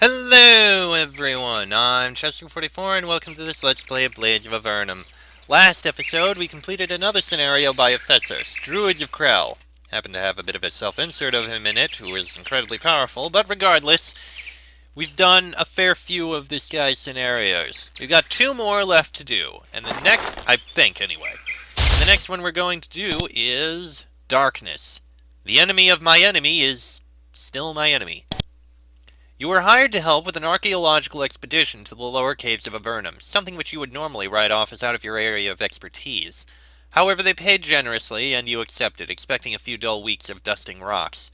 Hello everyone, I'm Chester44 and welcome to this Let's Play of Blades of Avernum. Last episode we completed another scenario by Ephesus, Druids of Krell. Happened to have a bit of a self-insert of him in it, who is incredibly powerful, but regardless, we've done a fair few of this guy's scenarios. We've got two more left to do, and the next, I think anyway, and the next one we're going to do is Darkness. The enemy of my enemy is still my enemy. You were hired to help with an archaeological expedition to the lower caves of Avernum, something which you would normally write off as out of your area of expertise. However, they paid generously, and you accepted, expecting a few dull weeks of dusting rocks.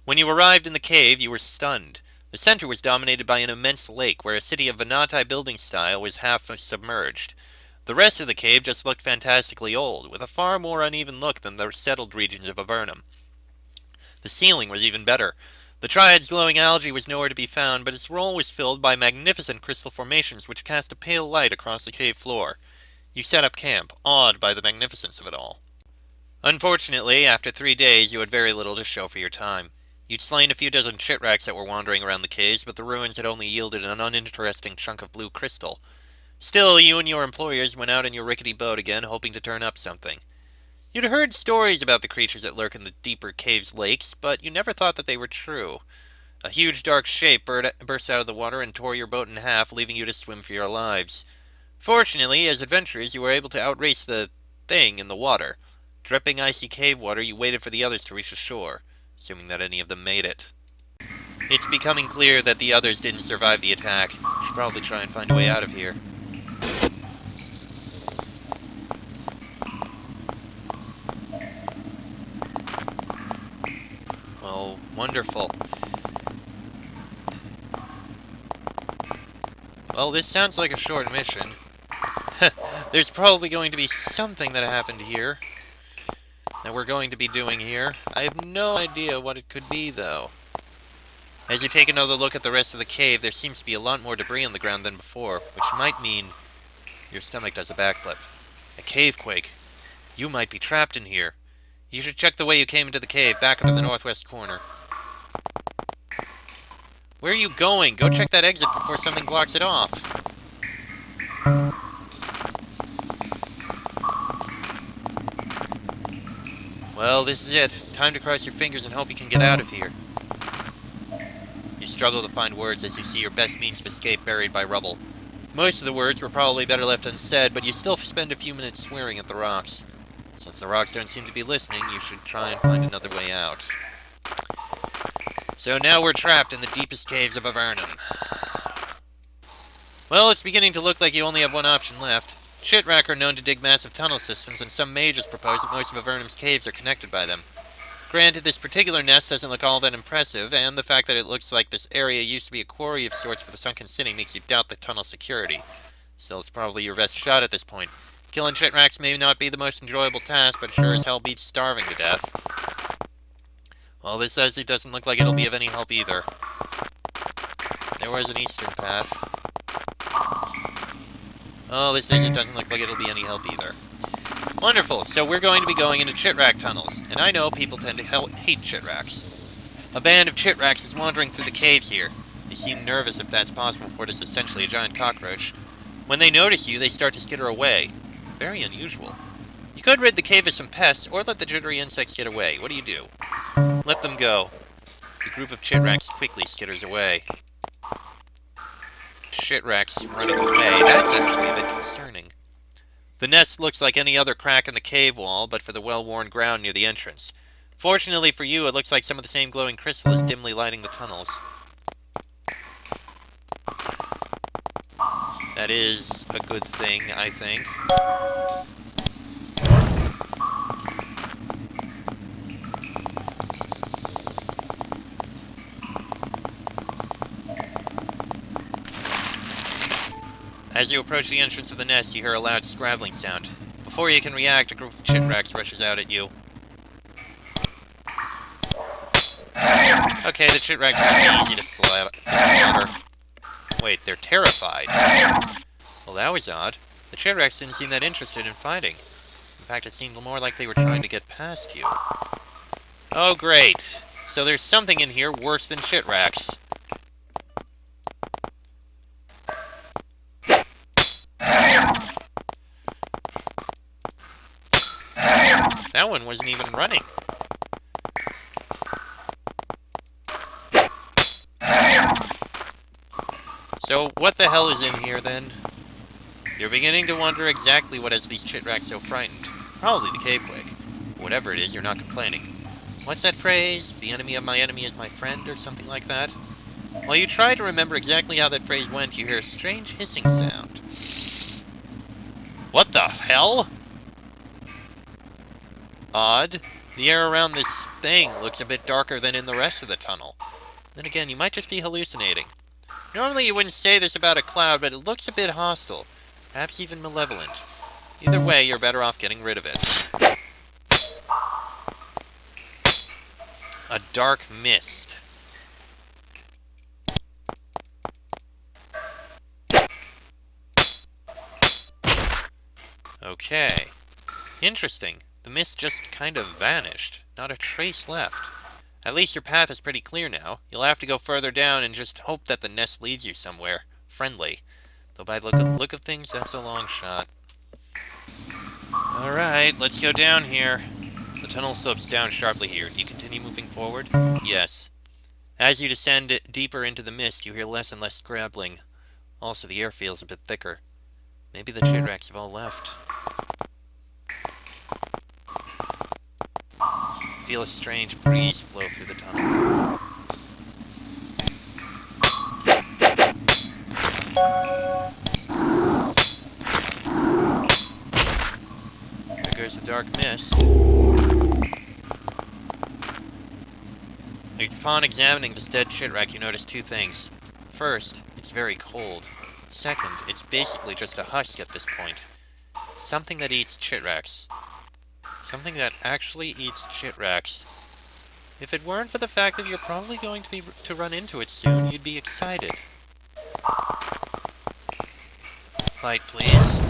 When you arrived in the cave, you were stunned. The center was dominated by an immense lake, where a city of Venati building style was half submerged. The rest of the cave just looked fantastically old, with a far more uneven look than the settled regions of Avernum. The ceiling was even better. The Triad's glowing algae was nowhere to be found, but its role was filled by magnificent crystal formations which cast a pale light across the cave floor. You set up camp, awed by the magnificence of it all. Unfortunately, after 3 days, you had very little to show for your time. You'd slain a few dozen chitraks that were wandering around the caves, but the ruins had only yielded an uninteresting chunk of blue crystal. Still, you and your employers went out in your rickety boat again, hoping to turn up something. You'd heard stories about the creatures that lurk in the deeper caves' lakes, but you never thought that they were true. A huge dark shape burst out of the water and tore your boat in half, leaving you to swim for your lives. Fortunately, as adventurers, you were able to outrace the thing in the water. Dripping icy cave water, you waited for the others to reach the shore, assuming that any of them made it. It's becoming clear that the others didn't survive the attack. You should probably try and find a way out of here. Well, wonderful. Well, this sounds like a short mission. There's probably going to be something that happened here that we're going to be doing here. I have no idea what it could be, though. As you take another look at the rest of the cave, there seems to be a lot more debris on the ground than before, which might mean your stomach does a backflip. A cave quake. You might be trapped in here. You should check the way you came into the cave, back up in the northwest corner. Where are you going? Go check that exit before something blocks it off. Well, this is it. Time to cross your fingers and hope you can get out of here. You struggle to find words as you see your best means of escape buried by rubble. Most of the words were probably better left unsaid, but you still spend a few minutes swearing at the rocks. Since the rocks don't seem to be listening, you should try and find another way out. So now we're trapped in the deepest caves of Avernum. Well, it's beginning to look like you only have one option left. Chitrak are known to dig massive tunnel systems, and some mages propose that most of Avernum's caves are connected by them. Granted, this particular nest doesn't look all that impressive, and the fact that it looks like this area used to be a quarry of sorts for the sunken city makes you doubt the tunnel security. Still, it's probably your best shot at this point. Killing chitraks may not be the most enjoyable task, but sure as hell beats starving to death. Well, this says it doesn't look like it'll be of any help either. There was an eastern path. Oh, this says it doesn't look like it'll be any help either. Wonderful, so we're going to be going into chitrak tunnels, and I know people tend to hate chitraks. A band of chitraks is wandering through the caves here. They seem nervous if that's possible for what is essentially a giant cockroach. When they notice you, they start to skitter away. Very unusual. You could rid the cave of some pests, or let the jittery insects get away. What do you do? Let them go. The group of chitraks quickly skitters away. Chitraks running away. That's actually a bit concerning. The nest looks like any other crack in the cave wall, but for the well-worn ground near the entrance. Fortunately for you, it looks like some of the same glowing crystal is dimly lighting the tunnels. That is a good thing, I think. As you approach the entrance of the nest, you hear a loud scrabbling sound. Before you can react, a group of chitraks rushes out at you. Okay, the chitraks are easy to slaughter. Wait, they're terrified. Well, that was odd. The chitraks didn't seem that interested in fighting. In fact, it seemed more like they were trying to get past you. Oh, great. So there's something in here worse than chitraks. That one wasn't even running. So, what the hell is in here, then? You're beginning to wonder exactly what has these chitracks so frightened. Probably the cavequake. Whatever it is, you're not complaining. What's that phrase? The enemy of my enemy is my friend, or something like that? While you try to remember exactly how that phrase went, you hear a strange hissing sound. What the hell? Odd. The air around this thing looks a bit darker than in the rest of the tunnel. Then again, you might just be hallucinating. Normally you wouldn't say this about a cloud, but it looks a bit hostile. Perhaps even malevolent. Either way, you're better off getting rid of it. A dark mist. Okay. Interesting. The mist just kind of vanished. Not a trace left. At least your path is pretty clear now. You'll have to go further down and just hope that the nest leads you somewhere friendly. Though by the look of things, that's a long shot. Alright, let's go down here. The tunnel slopes down sharply here. Do you continue moving forward? Yes. As you descend deeper into the mist, you hear less and less scrabbling. Also, the air feels a bit thicker. Maybe the chitracks have all left. Feel a strange breeze flow through the tunnel. There goes the dark mist. Upon examining this dead chitrack, you notice two things. First, it's very cold. Second, it's basically just a husk at this point. Something that eats chitracks. Something that actually eats chitracks. If it weren't for the fact that you're probably going to run into it soon, you'd be excited. Light, please.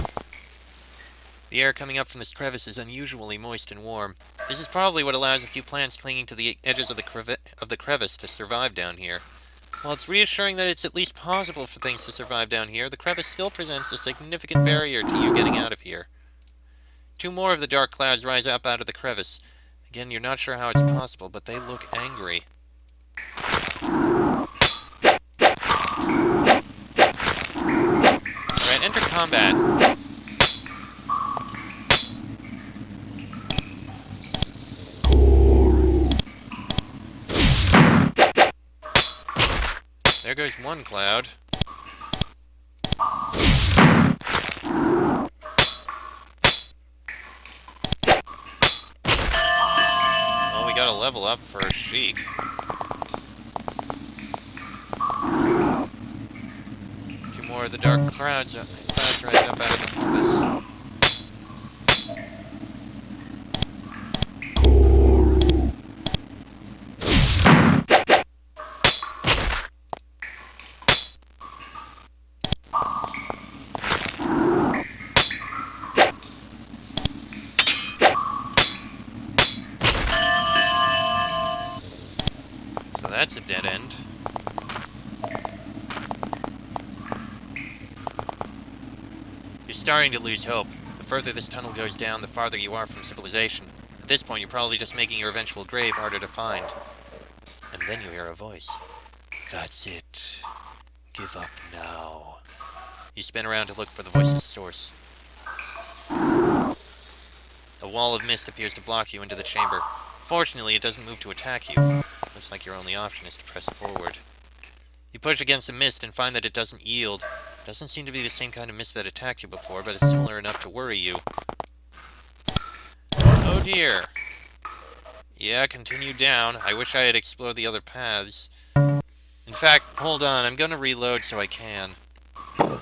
The air coming up from this crevice is unusually moist and warm. This is probably what allows a few plants clinging to the edges of the crevice to survive down here. While it's reassuring that it's at least possible for things to survive down here, the crevice still presents a significant barrier to you getting out of here. Two more of the dark clouds rise up out of the crevice. Again, you're not sure how it's possible, but they look angry. Alright, enter combat. There goes one cloud. Well, we gotta level up for a Sheik. Two more of the dark clouds rise up out of the crevice. That's a dead end. You're starting to lose hope. The further this tunnel goes down, the farther you are from civilization. At this point, you're probably just making your eventual grave harder to find. And then you hear a voice. That's it. Give up now. You spin around to look for the voice's source. A wall of mist appears to block you into the chamber. Fortunately, it doesn't move to attack you. Looks like your only option is to press forward. You push against the mist and find that it doesn't yield. It doesn't seem to be the same kind of mist that attacked you before, but it's similar enough to worry you. Oh dear. Yeah, continue down. I wish I had explored the other paths. In fact, hold on, I'm gonna reload so I can. I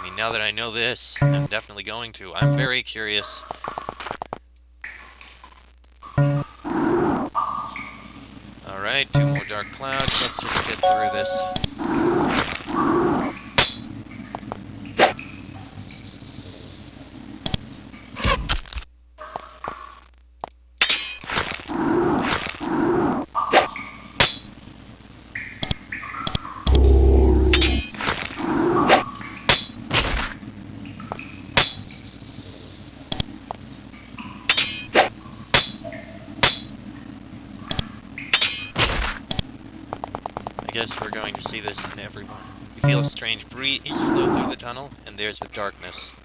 mean, now that I know this, I'm definitely going to. I'm very curious. Alright, two more dark clouds. Let's just get through this. guess we're going to see this in everyone. You feel a strange breeze flow through the tunnel, and there's the darkness.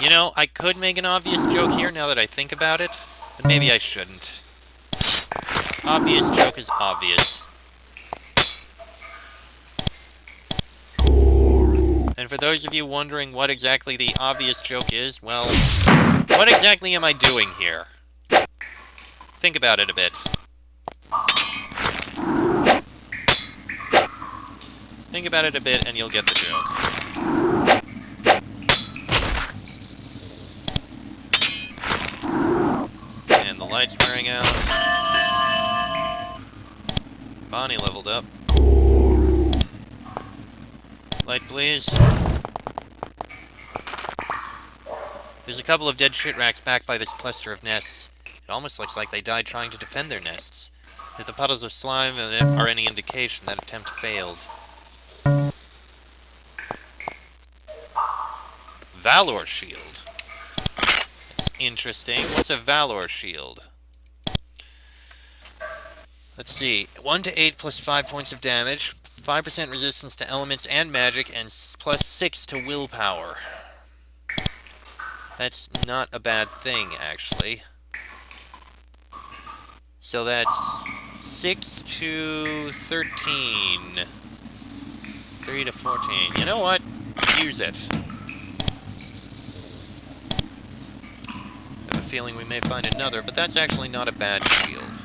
You know, I could make an obvious joke here now that I think about it, but maybe I shouldn't. Obvious joke is obvious. And for those of you wondering what exactly the obvious joke is, well, what exactly am I doing here? Think about it a bit. Think about it a bit and you'll get the joke. And the light's wearing out. Bonnie leveled up. Light, please. There's a couple of dead shitracks back by this cluster of nests. It almost looks like they died trying to defend their nests. If the puddles of slime are any indication, that attempt failed. Valor Shield. That's interesting. What's a Valor Shield? Let's see. 1 to 8 plus 5 points of damage. 5% resistance to elements and magic, and plus 6 to willpower. That's not a bad thing, actually. So that's 6 to 13. 3 to 14. You know what? Use it. I have a feeling we may find another, but that's actually not a bad shield.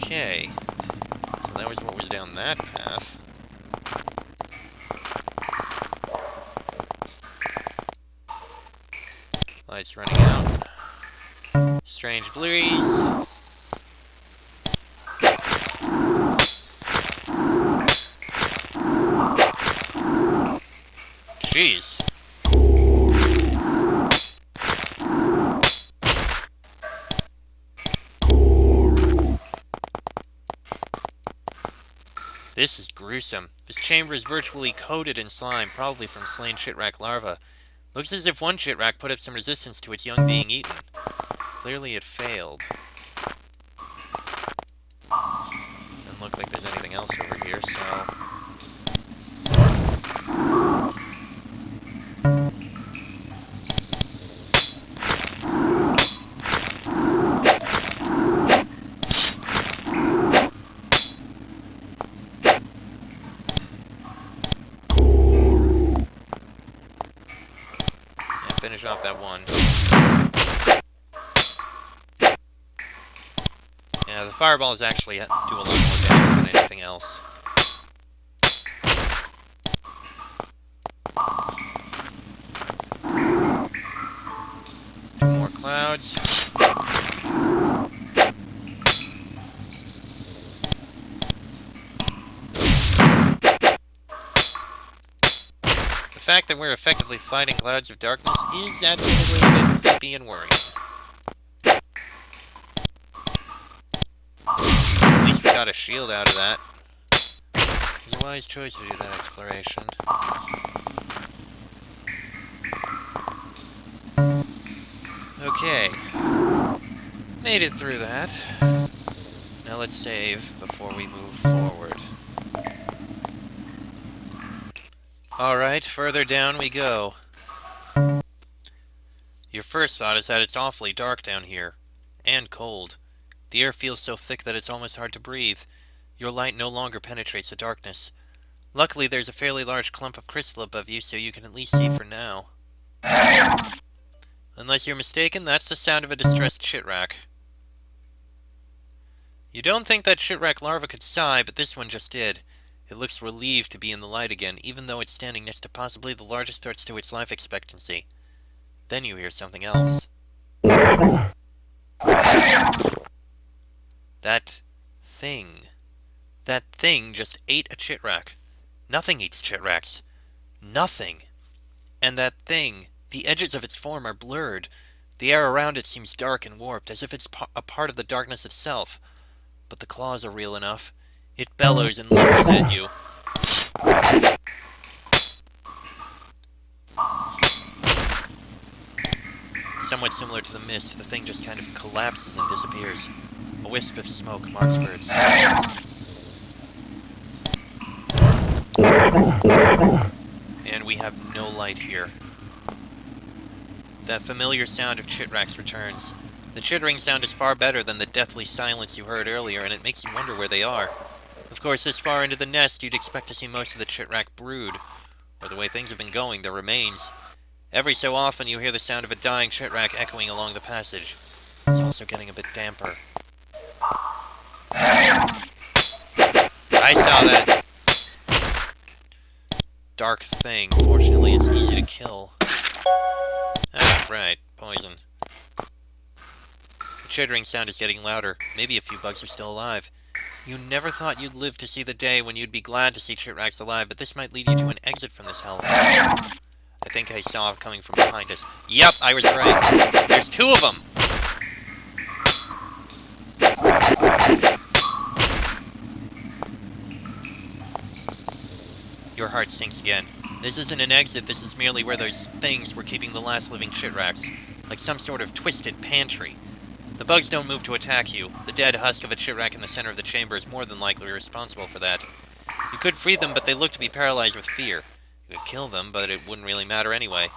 Okay. So that was what was down that path. Lights running out. Strange breeze. Jeez. This is gruesome. This chamber is virtually coated in slime, probably from slain shitrack larvae. Looks as if one shitrack put up some resistance to its young being eaten. Clearly it failed. Doesn't look like there's anything else over here, so... finish off that one. Yeah, the fireballs actually do a lot more damage than anything else. Two more clouds. The fact that we're effectively fighting clouds of darkness is admittedly a bit creepy and worrying. At least we got a shield out of that. It was a wise choice to do that exploration. Okay. Made it through that. Now let's save before we move forward. Alright, further down we go. Your first thought is that it's awfully dark down here. And cold. The air feels so thick that it's almost hard to breathe. Your light no longer penetrates the darkness. Luckily, there's a fairly large clump of crystal above you, so you can at least see for now. Unless you're mistaken, that's the sound of a distressed shitrack. You don't think that shitrack larva could sigh, but this one just did. It looks relieved to be in the light again, even though it's standing next to possibly the largest threats to its life expectancy. Then you hear something else. That thing. That thing just ate a chitrack. Nothing eats chitracks. Nothing. And that thing, the edges of its form are blurred. The air around it seems dark and warped, as if it's a part of the darkness itself. But the claws are real enough. It bellows and lunges at you. Somewhat similar to the mist, the thing just kind of collapses and disappears. A wisp of smoke marks where it's... And we have no light here. That familiar sound of chitracks returns. The chittering sound is far better than the deathly silence you heard earlier, and it makes you wonder where they are. Of course, this far into the nest, you'd expect to see most of the chitrack brood. Or the way things have been going, their remains. Every so often, you hear the sound of a dying chitrack echoing along the passage. It's also getting a bit damper. I saw that dark thing. Fortunately, it's easy to kill. Ah, right. Poison. The chittering sound is getting louder. Maybe a few bugs are still alive. You never thought you'd live to see the day when you'd be glad to see chitracks alive, but this might lead you to an exit from this hell. I think I saw it coming from behind us. Yep, I was right. There's two of them! Your heart sinks again. This isn't an exit, this is merely where those things were keeping the last living chitracks. Like some sort of twisted pantry. The bugs don't move to attack you. The dead husk of a chitrack in the center of the chamber is more than likely responsible for that. You could free them, but they look to be paralyzed with fear. You could kill them, but it wouldn't really matter anyway.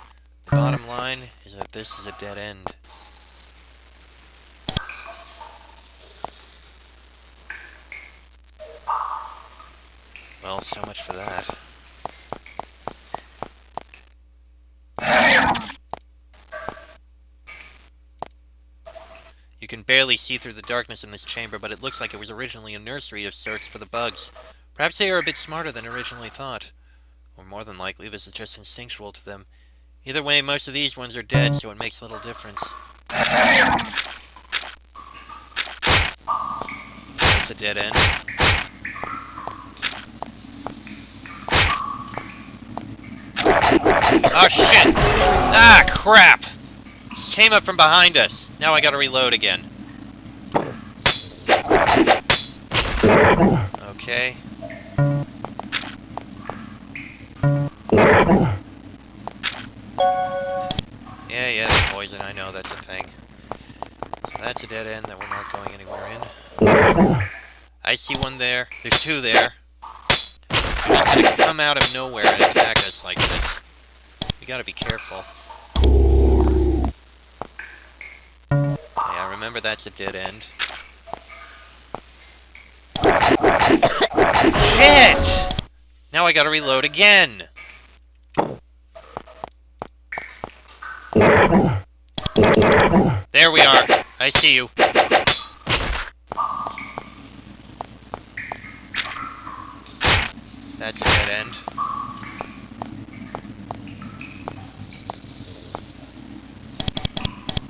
The bottom line is that this is a dead end. Well, so much for that. You can barely see through the darkness in this chamber, but it looks like it was originally a nursery of sorts for the bugs. Perhaps they are a bit smarter than originally thought. Or more than likely, this is just instinctual to them. Either way, most of these ones are dead, so it makes little difference. That's a dead end. Oh, shit! Ah, crap! It came up from behind us. Now I gotta reload again. Okay. Yeah, the poison, I know, that's a thing. So that's a dead end that we're not going anywhere in. I see one there. There's two there. They're just gonna come out of nowhere and attack us like this. We gotta be careful. Yeah, remember that's a dead end. Shit! Now I gotta reload again! There we are. I see you. That's a dead end.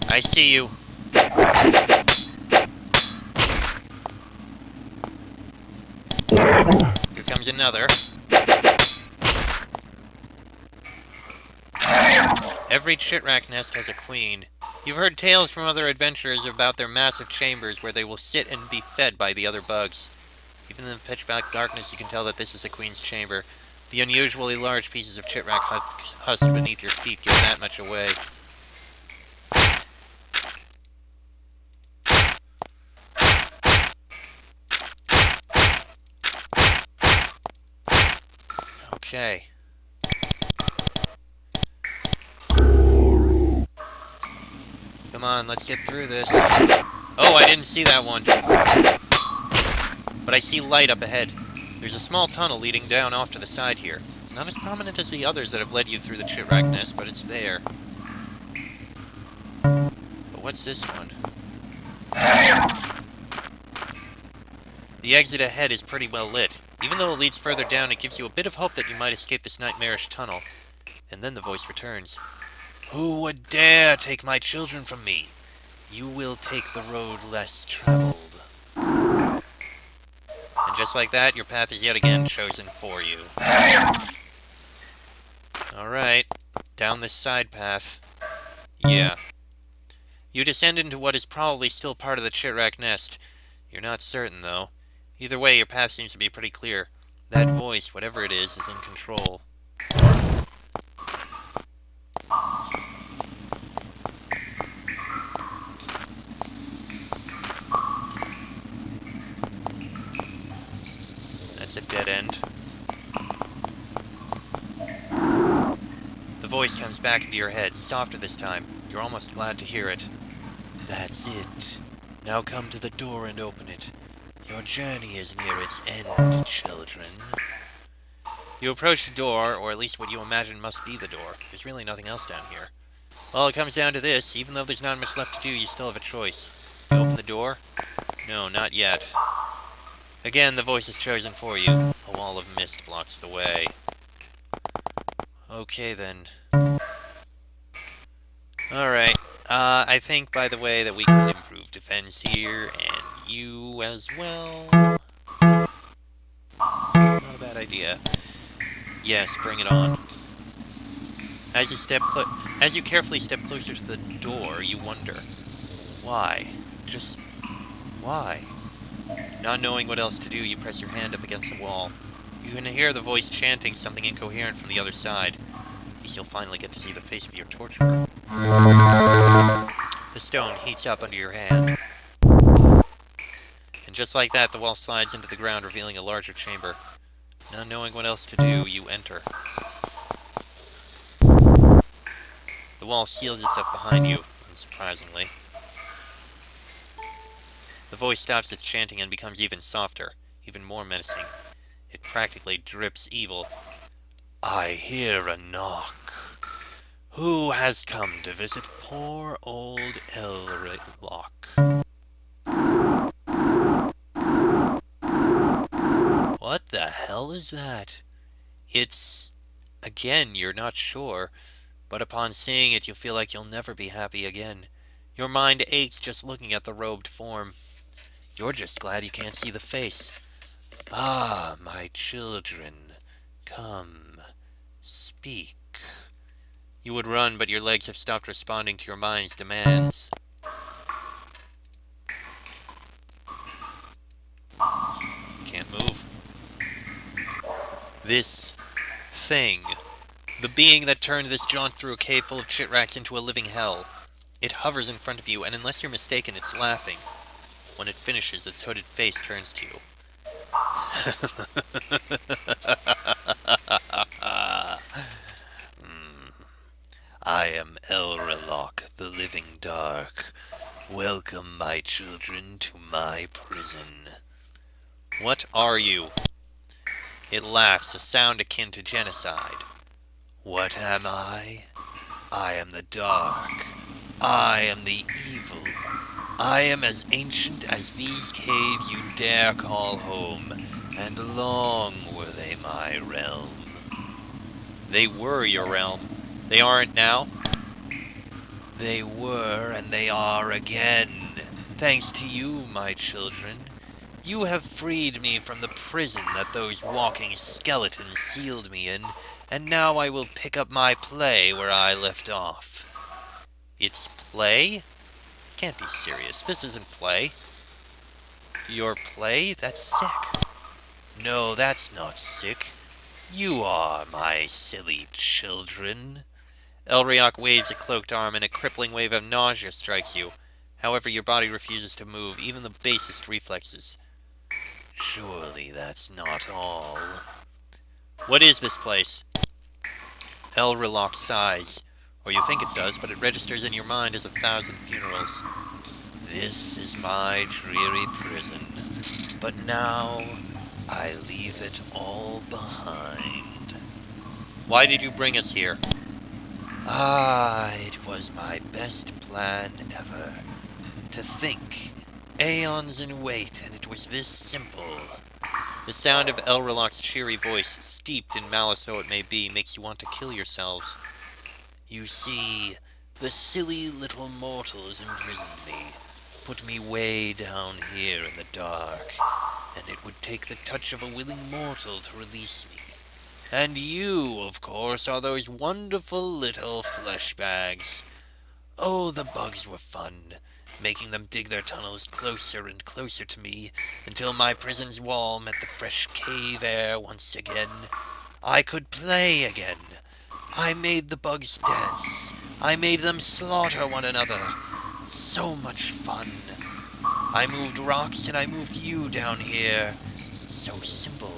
I see you. Here comes another. Every chitrack nest has a queen. You've heard tales from other adventurers about their massive chambers where they will sit and be fed by the other bugs. Even in the pitch-black darkness, you can tell that this is the queen's chamber. The unusually large pieces of chitrack husk beneath your feet give that much away. Okay. Come on, let's get through this. Oh, I didn't see that one. But I see light up ahead. There's a small tunnel leading down off to the side here. It's not as prominent as the others that have led you through the chitrack nest, but it's there. But what's this one? The exit ahead is pretty well lit. Even though it leads further down, it gives you a bit of hope that you might escape this nightmarish tunnel. And then the voice returns. Who would dare take my children from me? You will take the road less traveled. And just like that, your path is yet again chosen for you. Alright, down this side path. Yeah. You descend into what is probably still part of the chitrack nest. You're not certain, though. Either way, your path seems to be pretty clear. That voice, whatever it is in control. dead end. The voice comes back into your head, softer this time. You're almost glad to hear it. That's it. Now come to the door and open it. Your journey is near its end, children. You approach the door, or at least what you imagine must be the door. There's really nothing else down here. Well, it comes down to this. Even though there's not much left to do, you still have a choice. You open the door? No, not yet. Again, the voice is chosen for you. A wall of mist blocks the way. Okay, then. Alright. I think, by the way, that we can improve defense here, and you as well. Not a bad idea. Yes, bring it on. As you carefully step closer to the door, you wonder, why? Just why? Not knowing what else to do, you press your hand up against the wall. You can hear the voice chanting something incoherent from the other side. At least you'll finally get to see the face of your torturer. The stone heats up under your hand. And just like that, the wall slides into the ground, revealing a larger chamber. Not knowing what else to do, you enter. The wall seals itself behind you, unsurprisingly. The voice stops its chanting and becomes even softer, even more menacing. It practically drips evil. I hear a knock. Who has come to visit poor old Elrilock? What the hell is that? It's... Again, you're not sure, but upon seeing it, you'll feel like you'll never be happy again. Your mind aches just looking at the robed form. You're just glad you can't see the face. Ah, my children, come, speak. You would run, but your legs have stopped responding to your mind's demands. Can't move. This thing, the being that turned this jaunt through a cave full of chitracks into a living hell. It hovers in front of you, and unless you're mistaken, it's laughing. When it finishes, its hooded face turns to you. I am Elrilock, the living dark. Welcome, my children, to my prison. What are you? It laughs, a sound akin to genocide. What am I? I am the dark. I am the evil. I am as ancient as these caves you dare call home, and long were they my realm. They were your realm. They aren't now? They were, and they are again. Thanks to you, my children. You have freed me from the prison that those walking skeletons sealed me in, and now I will pick up my play where I left off. It's play? Can't be serious. This isn't play. Your play? That's sick. No, that's not sick. You are, my silly children. Elriok waves a cloaked arm, and a crippling wave of nausea strikes you. However, your body refuses to move, even the basest reflexes. Surely that's not all. What is this place? Elrilock sighs. Or you think it does, but it registers in your mind as 1,000 funerals. This is my dreary prison, but now I leave it all behind. Why did you bring us here? Ah, it was my best plan ever. To think, aeons in wait, and it was this simple. The sound of Elrilock's cheery voice, steeped in malice though it may be, makes you want to kill yourselves. You see, the silly little mortals imprisoned me, put me way down here in the dark, and it would take the touch of a willing mortal to release me. And you, of course, are those wonderful little flesh bags. Oh, the bugs were fun, making them dig their tunnels closer and closer to me, until my prison's wall met the fresh cave air once again. I could play again. I made the bugs dance. I made them slaughter one another. So much fun. I moved rocks and I moved you down here. So simple.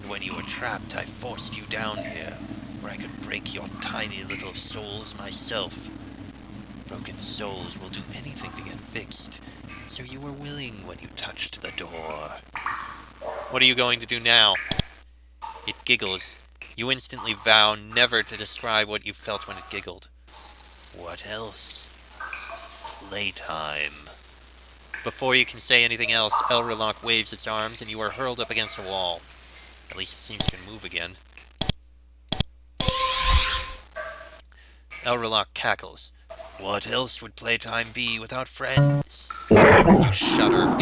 When you were trapped, I forced you down here, where I could break your tiny little souls myself. Broken souls will do anything to get fixed, so you were willing when you touched the door. What are you going to do now? It giggles. You instantly vow never to describe what you felt when it giggled. What else? Playtime. Before you can say anything else, Elrelok waves its arms and you are hurled up against a wall. At least it seems to move again. Elrelok cackles. What else would playtime be without friends? You shudder.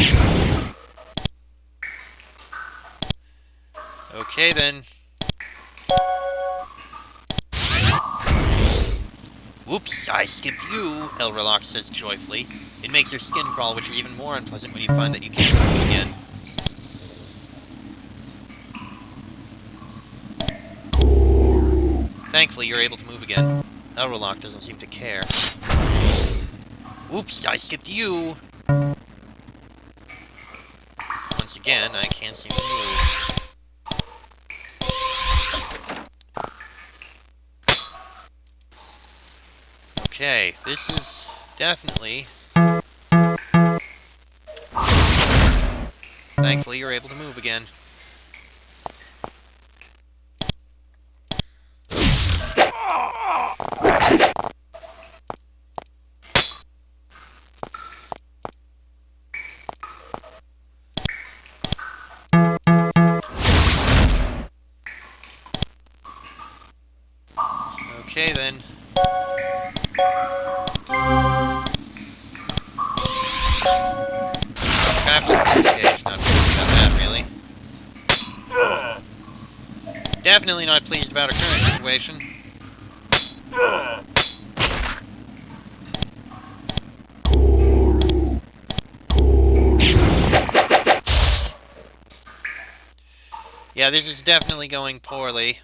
Okay then. Whoops, I skipped you, Elrelok says joyfully. It makes your skin crawl, which is even more unpleasant when you find that you can't move again. Thankfully, you're able to move again. Elrelok doesn't seem to care. Oops, I skipped you! Once again, I can't seem to move. Okay, this is definitely... Thankfully, you're able to move again. Okay, then. Trapped in the first stage, not pleased about that, really. Definitely not pleased about our current situation. Yeah, this is definitely going poorly.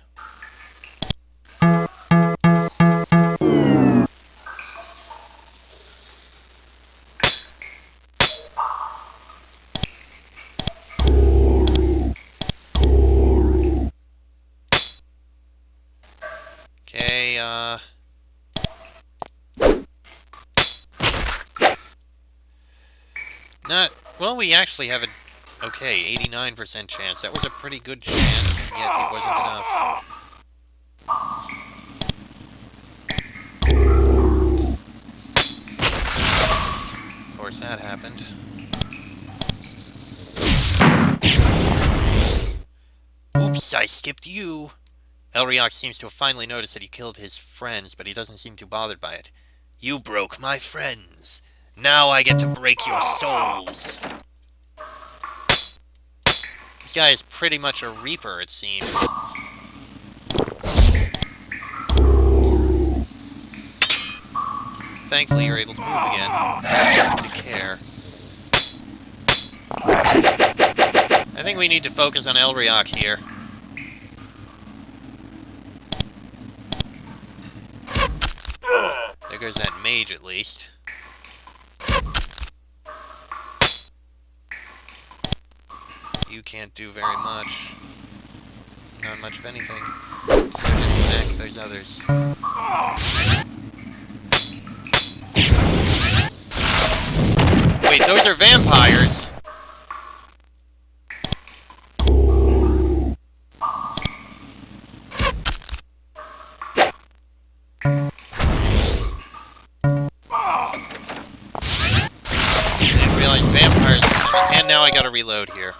Okay, not... Well, we actually have a... Okay, 89% chance. That was a pretty good chance, and yet it wasn't enough. Of course, that happened. Oops, I skipped you! Elriok seems to have finally noticed that he killed his friends, but he doesn't seem too bothered by it. You broke my friends. Now I get to break your souls. This guy is pretty much a reaper, it seems. Thankfully, you're able to move again. Doesn't seem to care. I think we need to focus on Elriok here. There goes that mage, at least. You can't do very much. Not much of anything. So just snack those others. Wait, those are vampires! Vampires, and now I gotta reload here.